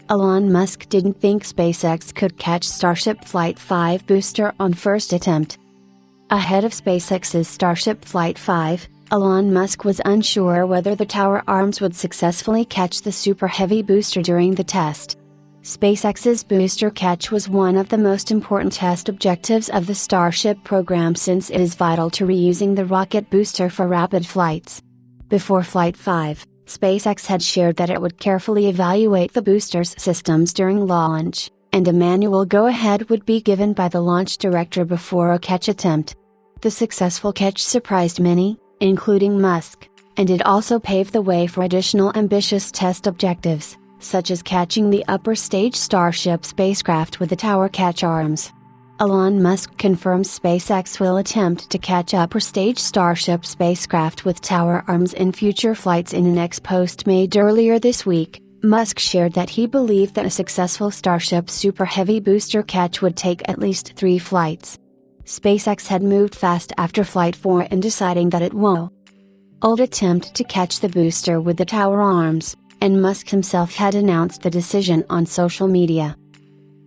Elon Musk didn't think SpaceX could catch Starship Flight 5 booster on first attempt. Ahead of SpaceX's Starship Flight 5, Elon Musk was unsure whether the tower arms would successfully catch the Super Heavy booster during the test. SpaceX's booster catch was one of the most important test objectives of the Starship program, since it is vital to reusing the rocket booster for rapid flights. Before Flight 5, SpaceX had shared that it would carefully evaluate the booster's systems during launch, and a manual go-ahead would be given by the launch director before a catch attempt. The successful catch surprised many, including Musk, and it also paved the way for additional ambitious test objectives, such as catching the upper stage Starship spacecraft with the tower catch arms. Elon Musk confirms SpaceX will attempt to catch upper stage Starship spacecraft with tower arms in future flights. In an ex-post made earlier this week, Musk shared that he believed that a successful Starship Super Heavy booster catch would take at least 3 flights. SpaceX had moved fast after Flight 4 in deciding that it would attempt to catch the booster with the tower arms, and Musk himself had announced the decision on social media.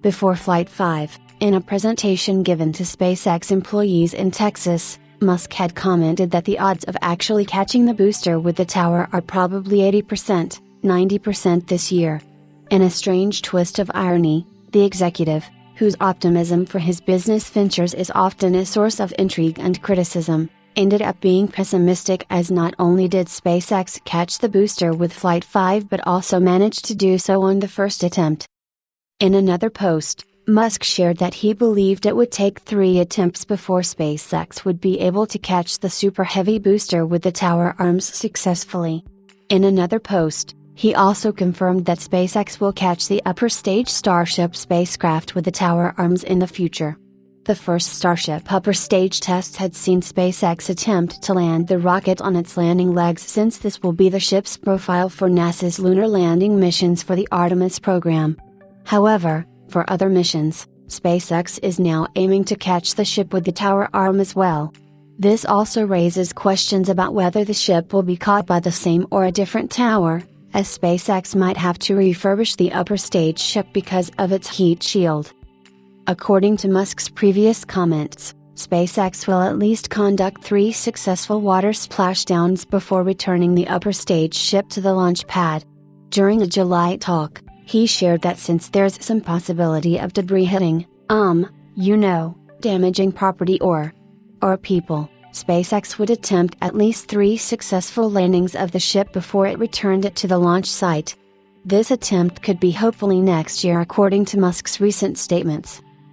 Before Flight 5, in a presentation given to SpaceX employees in Texas, Musk had commented that the odds of actually catching the booster with the tower are probably 80%, 90% this year. In a strange twist of irony, the executive, whose optimism for his business ventures is often a source of intrigue and criticism, ended up being pessimistic, as not only did SpaceX catch the booster with Flight 5 but also managed to do so on the first attempt. In another post, Musk shared that he believed it would take 3 attempts before SpaceX would be able to catch the Super Heavy booster with the tower arms successfully. In another post, he also confirmed that SpaceX will catch the upper stage Starship spacecraft with the tower arms in the future. The first Starship upper stage test had seen SpaceX attempt to land the rocket on its landing legs, since this will be the ship's profile for NASA's lunar landing missions for the Artemis program. However, for other missions, SpaceX is now aiming to catch the ship with the tower arm as well. This also raises questions about whether the ship will be caught by the same or a different tower, as SpaceX might have to refurbish the upper stage ship because of its heat shield. According to Musk's previous comments, SpaceX will at least conduct 3 successful water splashdowns before returning the upper stage ship to the launch pad. During a July talk, he shared that since there's some possibility of debris hitting, damaging property or people, SpaceX would attempt at least 3 successful landings of the ship before it returned it to the launch site. This attempt could be hopefully next year, according to Musk's recent statements.